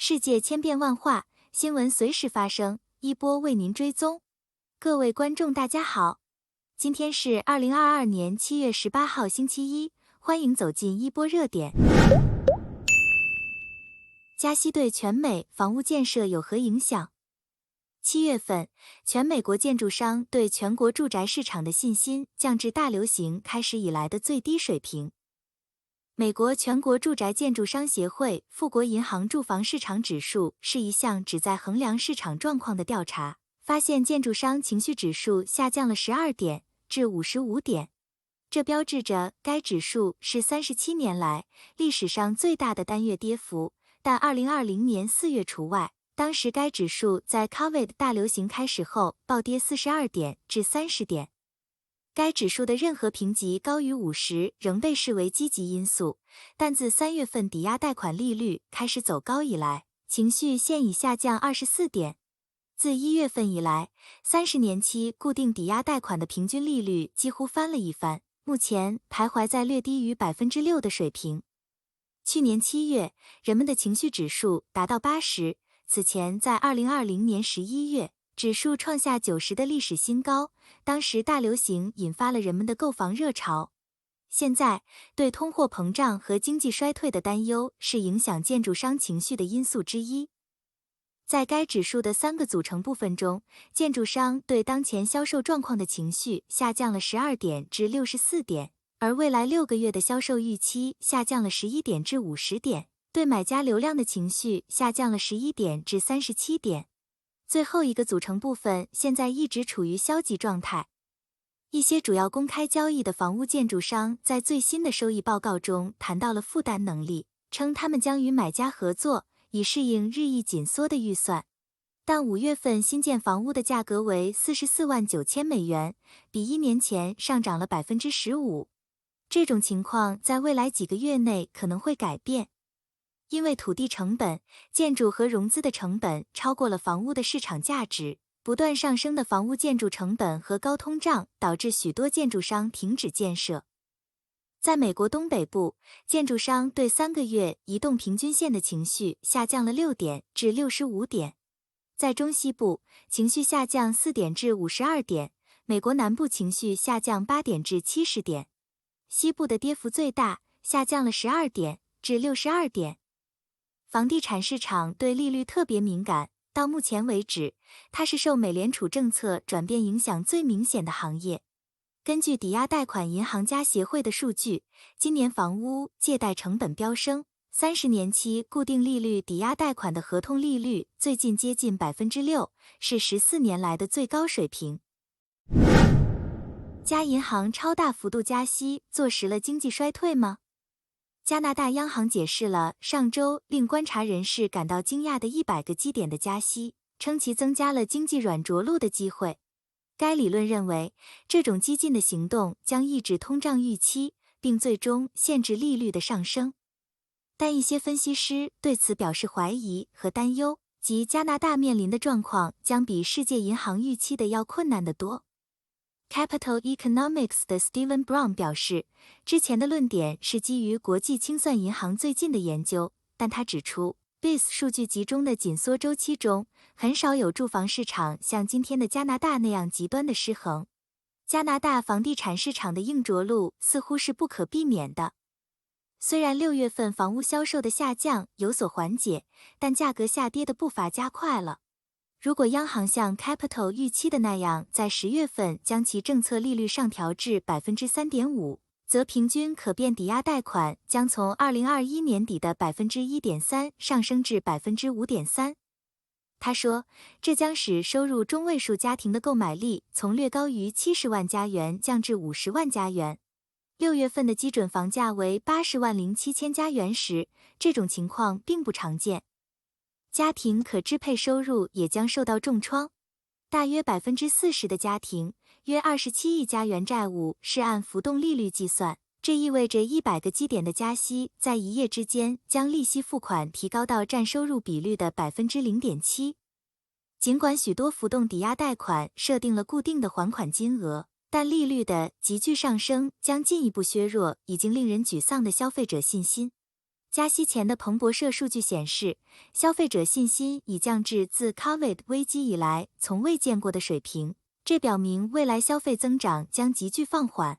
世界千变万化，新闻随时发生，一波为您追踪。各位观众大家好，今天是2022年7月18号星期一，欢迎走进一波热点。加息对全美房屋建设有何影响？7月份，全美国建筑商对全国住宅市场的信心降至大流行开始以来的最低水平。美国全国住宅建筑商协会富国银行住房市场指数是一项旨在衡量市场状况的调查，发现建筑商情绪指数下降了12点至55点，这标志着该指数是37年来历史上最大的单月跌幅，但2020年4月除外，当时该指数在 COVID 大流行开始后暴跌42点至30点。该指数的任何评级高于50仍被视为积极因素，但自3月份抵押贷款利率开始走高以来，情绪现已下降24点。自1月份以来，30年期固定抵押贷款的平均利率几乎翻了一番，目前徘徊在略低于 6% 的水平。去年7月，人们的情绪指数达到80，此前在2020年11月，指数创下90的历史新高，当时大流行引发了人们的购房热潮。现在，对通货膨胀和经济衰退的担忧是影响建筑商情绪的因素之一。在该指数的3个组成部分中，建筑商对当前销售状况的情绪下降了12点至64点，而未来6个月的销售预期下降了11点至50点，对买家流量的情绪下降了11点至37点。最后一个组成部分现在一直处于消极状态。一些主要公开交易的房屋建筑商在最新的收益报告中谈到了负担能力，称他们将与买家合作，以适应日益紧缩的预算。但5月份新建房屋的价格为44万9千美元，比1年前上涨了 15%。这种情况在未来几个月内可能会改变。因为土地成本、建筑和融资的成本超过了房屋的市场价值，不断上升的房屋建筑成本和高通胀导致许多建筑商停止建设。在美国东北部，建筑商对3个月移动平均线的情绪下降了6点至65点。在中西部，情绪下降4点至52点，美国南部情绪下降8点至70点。西部的跌幅最大，下降了12点至62点。房地产市场对利率特别敏感，到目前为止，它是受美联储政策转变影响最明显的行业。根据抵押贷款银行家协会的数据，今年房屋借贷成本飙升，30年期固定利率抵押贷款的合同利率最近接近 6%， 是14年来的最高水平。加银行超大幅度加息，坐实了经济衰退吗？加拿大央行解释了上周令观察人士感到惊讶的100个基点的加息，称其增加了经济软着陆的机会。该理论认为，这种激进的行动将抑制通胀预期，并最终限制利率的上升。但一些分析师对此表示怀疑和担忧，即加拿大面临的状况将比世界银行预期的要困难得多。Capital Economics 的 Stephen Brown 表示，之前的论点是基于国际清算银行最近的研究，但他指出 BIS 数据集中的紧缩周期中，很少有住房市场像今天的加拿大那样极端的失衡。加拿大房地产市场的硬着陆似乎是不可避免的。虽然6月份房屋销售的下降有所缓解，但价格下跌的步伐加快了。如果央行像 Capital 预期的那样，在10月份将其政策利率上调至 3.5%， 则平均可变抵押贷款将从2021年底的 1.3% 上升至 5.3%。他说，这将使收入中位数家庭的购买力从略高于70万加元降至50万加元。6月份的基准房价为80万07千加元时，这种情况并不常见。家庭可支配收入也将受到重创，大约 40% 的家庭，约27亿加元债务是按浮动利率计算，这意味着100个基点的加息在一夜之间将利息付款提高到占收入比率的 0.7%。尽管许多浮动抵押贷款设定了固定的还款金额，但利率的急剧上升将进一步削弱已经令人沮丧的消费者信心。加息前的彭博社数据显示，消费者信心已降至自 COVID 危机以来从未见过的水平，这表明未来消费增长将急剧放缓。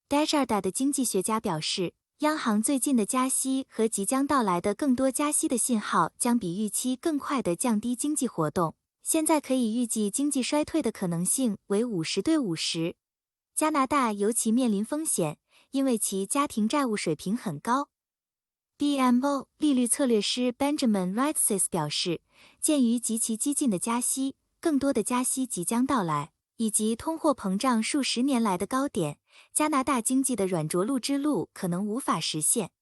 Desjardins 的经济学家表示，央行最近的加息和即将到来的更多加息的信号将比预期更快地降低经济活动，现在可以预计经济衰退的可能性为50-50%。加拿大尤其面临风险，因为其家庭债务水平很高。BMO 利率策略师 Benjamin Wrightis 表示，鉴于极其激进的加息，更多的加息即将到来，以及通货膨胀数十年来的高点，加拿大经济的软着陆之路可能无法实现。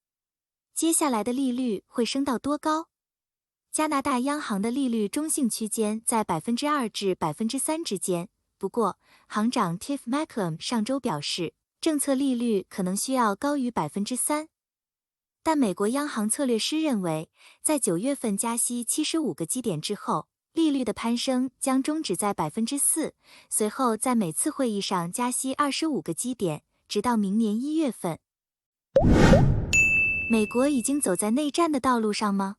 接下来的利率会升到多高？加拿大央行的利率中性区间在 2% 至 3% 之间，不过，行长 Tiff Macklem 上周表示，政策利率可能需要高于 3%。但美国央行策略师认为，在9月份加息75个基点之后，利率的攀升将终止在 4%， 随后在每次会议上加息25个基点，直到明年1月份。美国已经走在内战的道路上吗？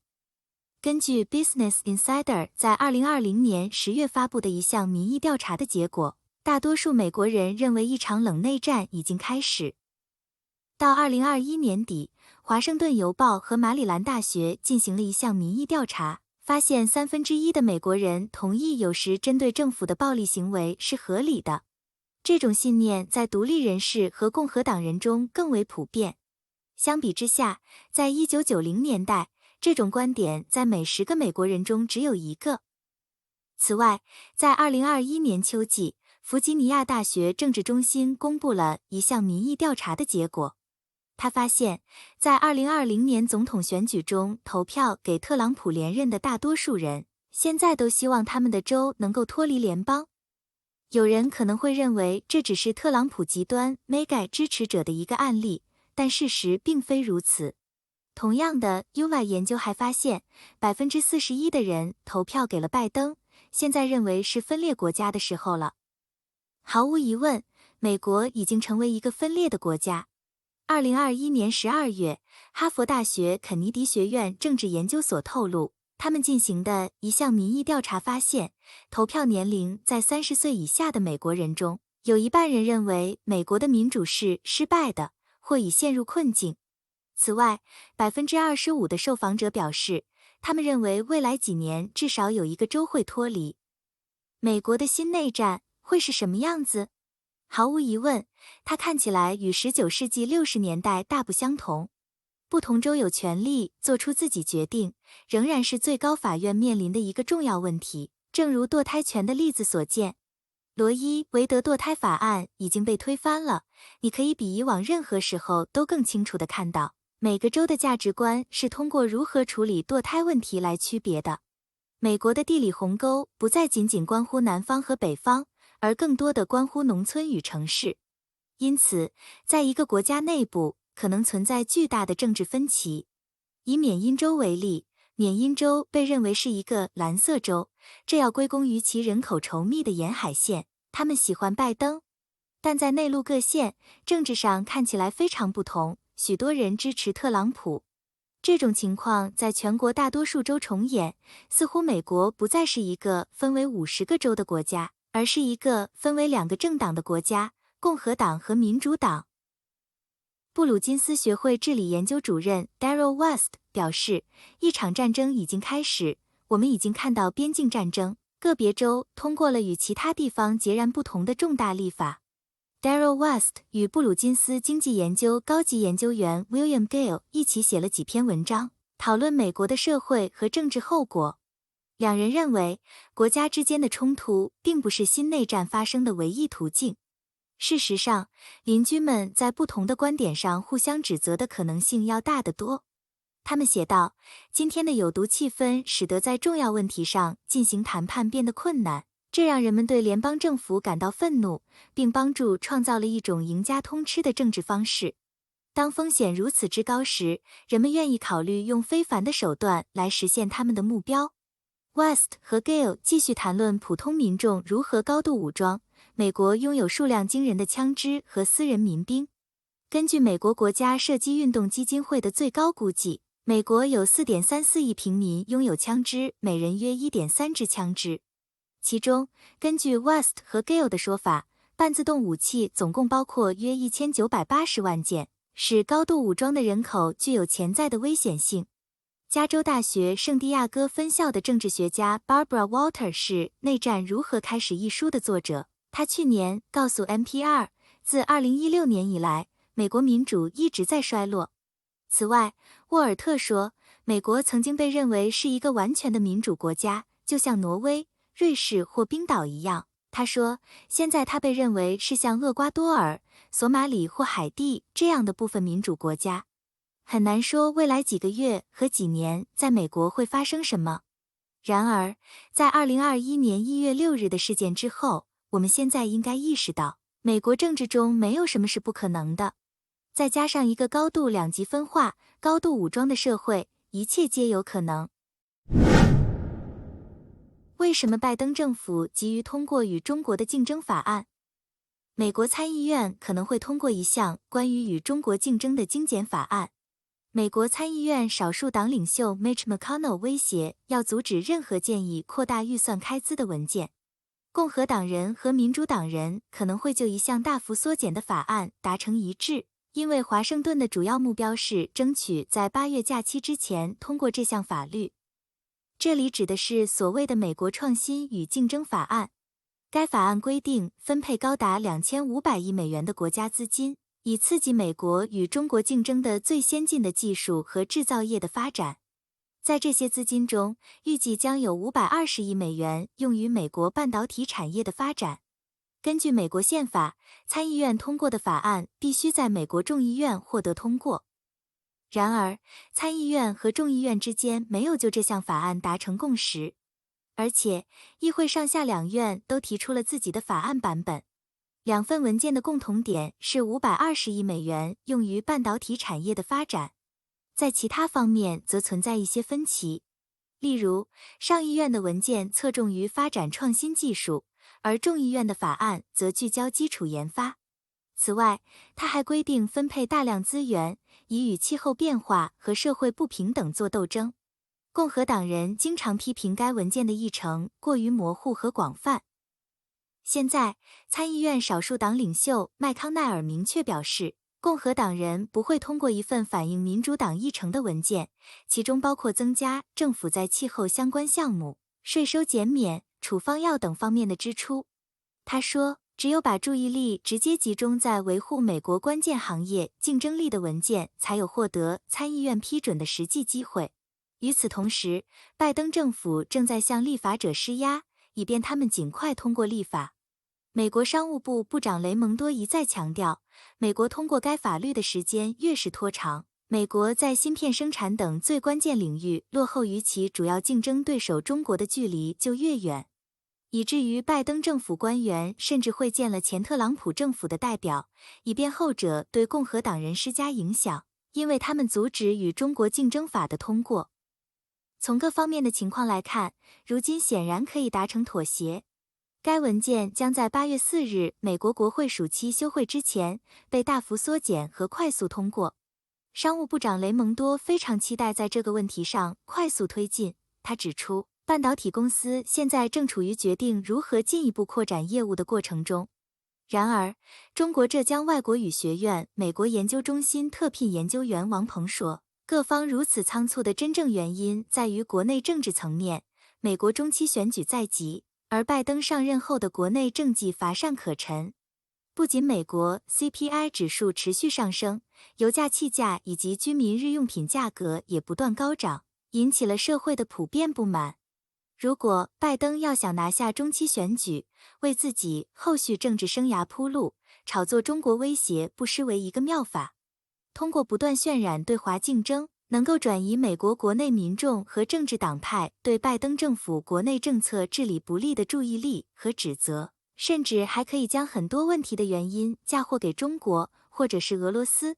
根据 Business Insider 在2020年10月发布的一项民意调查的结果，大多数美国人认为一场冷内战已经开始。到2021年底，华盛顿邮报和马里兰大学进行了一项民意调查，发现1/3的美国人同意有时针对政府的暴力行为是合理的。这种信念在独立人士和共和党人中更为普遍。相比之下，在1990年代，这种观点在每10个美国人中只有1个。此外，在2021年秋季，弗吉尼亚大学政治中心公布了一项民意调查的结果。他发现，在2020年总统选举中投票给特朗普连任的大多数人，现在都希望他们的州能够脱离联邦。有人可能会认为这只是特朗普极端 MAGA 支持者的一个案例，但事实并非如此。同样的 UVA 研究还发现，41%的人投票给了拜登，现在认为是分裂国家的时候了。毫无疑问，美国已经成为一个分裂的国家。2021年12月，哈佛大学肯尼迪学院政治研究所透露，他们进行的一项民意调查发现，投票年龄在30岁以下的美国人中，有一半人认为美国的民主是失败的，或已陷入困境。此外，25%的受访者表示，他们认为未来几年至少有一个州会脱离。美国的新内战会是什么样子？毫无疑问，它看起来与19世纪60年代大不相同。不同州有权利做出自己决定，仍然是最高法院面临的一个重要问题。正如堕胎权的例子所见，罗伊韦德堕胎法案已经被推翻了。你可以比以往任何时候都更清楚地看到，每个州的价值观是通过如何处理堕胎问题来区别的。美国的地理鸿沟不再仅仅关乎南方和北方，而更多的关乎农村与城市。因此，在一个国家内部，可能存在巨大的政治分歧。以缅因州为例，缅因州被认为是一个蓝色州，这要归功于其人口稠密的沿海县，他们喜欢拜登。但在内陆各县，政治上看起来非常不同，许多人支持特朗普。这种情况在全国大多数州重演，似乎美国不再是一个分为50个州的国家，而是一个分为2个政党的国家，共和党和民主党。布鲁金斯学会治理研究主任 Daryl West 表示，一场战争已经开始，我们已经看到边境战争，个别州通过了与其他地方截然不同的重大立法。Daryl West 与布鲁金斯经济研究高级研究员 William Gale 一起写了几篇文章，讨论美国的社会和政治后果。两人认为，国家之间的冲突并不是新内战发生的唯一途径。事实上，邻居们在不同的观点上互相指责的可能性要大得多。他们写道，今天的有毒气氛使得在重要问题上进行谈判变得困难，这让人们对联邦政府感到愤怒，并帮助创造了一种赢家通吃的政治方式。当风险如此之高时，人们愿意考虑用非凡的手段来实现他们的目标。West 和 Gale 继续谈论普通民众如何高度武装。美国拥有数量惊人的枪支和私人民兵。根据美国国家射击运动基金会的最高估计，美国有 4.34 亿平民拥有枪支，每人约 1.3 支枪支。其中，根据 West 和 Gale 的说法，半自动武器总共包括约1980万件，使高度武装的人口具有潜在的危险性。加州大学圣地亚哥分校的政治学家 Barbara Walter 是《内战如何开始》一书的作者。他去年告诉 NPR， 自2016年以来，美国民主一直在衰落。此外，沃尔特说，美国曾经被认为是一个完全的民主国家，就像挪威、瑞士或冰岛一样。他说，现在它被认为是像厄瓜多尔、索马里或海地这样的部分民主国家。很难说未来几个月和几年在美国会发生什么。然而，在2021年1月6日的事件之后，我们现在应该意识到，美国政治中没有什么是不可能的。再加上一个高度两极分化、高度武装的社会，一切皆有可能。为什么拜登政府急于通过与中国的竞争法案？美国参议院可能会通过一项关于与中国竞争的精简法案。美国参议院少数党领袖 Mitch McConnell 威胁要阻止任何建议扩大预算开支的文件。共和党人和民主党人可能会就一项大幅缩减的法案达成一致。因为华盛顿的主要目标是争取在8月假期之前通过这项法律。这里指的是所谓的美国创新与竞争法案。该法案规定分配高达2500亿美元的国家资金，以刺激美国与中国竞争的最先进的技术和制造业的发展。在这些资金中，预计将有520亿美元用于美国半导体产业的发展。根据美国宪法，参议院通过的法案必须在美国众议院获得通过。然而，参议院和众议院之间没有就这项法案达成共识，而且议会上下两院都提出了自己的法案版本。两份文件的共同点是520亿美元用于半导体产业的发展，在其他方面则存在一些分歧。例如，上议院的文件侧重于发展创新技术，而众议院的法案则聚焦基础研发。此外，它还规定分配大量资源，以与气候变化和社会不平等作斗争。共和党人经常批评该文件的议程过于模糊和广泛。现在，参议院少数党领袖麦康奈尔明确表示，共和党人不会通过一份反映民主党议程的文件，其中包括增加政府在气候相关项目、税收减免、处方药等方面的支出。他说，只有把注意力直接集中在维护美国关键行业竞争力的文件，才有获得参议院批准的实际机会。与此同时，拜登政府正在向立法者施压，以便他们尽快通过立法。美国商务部部长雷蒙多一再强调，美国通过该法律的时间越是拖长，美国在芯片生产等最关键领域落后于其主要竞争对手中国的距离就越远。以至于拜登政府官员甚至会见了前特朗普政府的代表，以便后者对共和党人施加影响，因为他们阻止与中国竞争法的通过。从各方面的情况来看，如今显然可以达成妥协。该文件将在8月4日美国国会暑期休会之前被大幅缩减和快速通过。商务部长雷蒙多非常期待在这个问题上快速推进。他指出，半导体公司现在正处于决定如何进一步扩展业务的过程中。然而，中国浙江外国语学院美国研究中心特聘研究员王鹏说，各方如此仓促的真正原因在于国内政治层面，美国中期选举在即，而拜登上任后的国内政绩乏善可陈。不仅美国 CPI 指数持续上升，油价、气价以及居民日用品价格也不断高涨，引起了社会的普遍不满。如果拜登要想拿下中期选举，为自己后续政治生涯铺路，炒作中国威胁不失为一个妙法。通过不断渲染对华竞争，能够转移美国国内民众和政治党派对拜登政府国内政策治理不力的注意力和指责，甚至还可以将很多问题的原因嫁祸给中国或者是俄罗斯。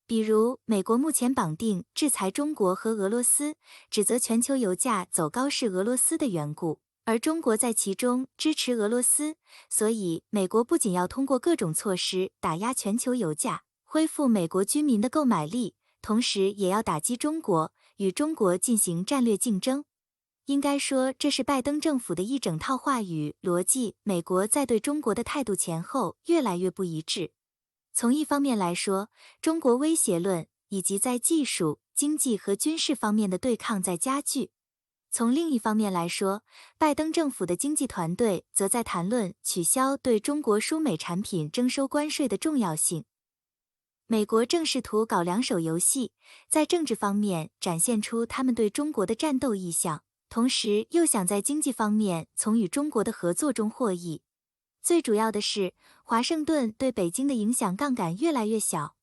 比如，美国目前绑定制裁中国和俄罗斯，指责全球油价走高是俄罗斯的缘故，而中国在其中支持俄罗斯，所以美国不仅要通过各种措施打压全球油价，恢复美国居民的购买力，同时也要打击中国，与中国进行战略竞争。应该说，这是拜登政府的一整套话语逻辑。美国在对中国的态度前后越来越不一致。从一方面来说，中国威胁论以及在技术、经济和军事方面的对抗在加剧。从另一方面来说，拜登政府的经济团队则在谈论取消对中国输美产品征收关税的重要性。美国正试图搞两手游戏，在政治方面展现出他们对中国的战斗意向，同时又想在经济方面从与中国的合作中获益。最主要的是，华盛顿对北京的影响杠杆越来越小。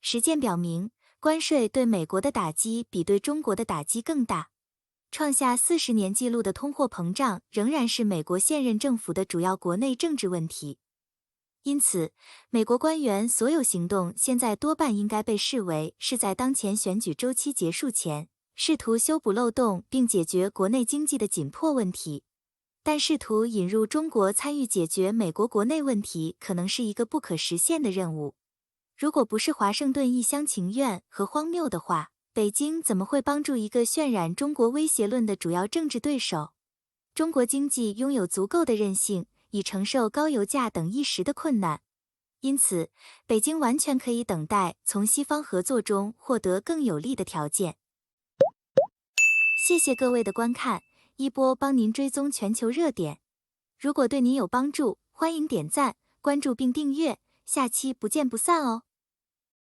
实践表明，关税对美国的打击比对中国的打击更大。创下40年纪录的通货膨胀仍然是美国现任政府的主要国内政治问题。因此，美国官员所有行动现在多半应该被视为是在当前选举周期结束前，试图修补漏洞并解决国内经济的紧迫问题。但试图引入中国参与解决美国国内问题可能是一个不可实现的任务。如果不是华盛顿一厢情愿和荒谬的话，北京怎么会帮助一个渲染中国威胁论的主要政治对手？中国经济拥有足够的韧性，以承受高油价等一时的困难。因此，北京完全可以等待从西方合作中获得更有利的条件。谢谢各位的观看，一波帮您追踪全球热点。如果对您有帮助，欢迎点赞、关注并订阅，下期不见不散哦。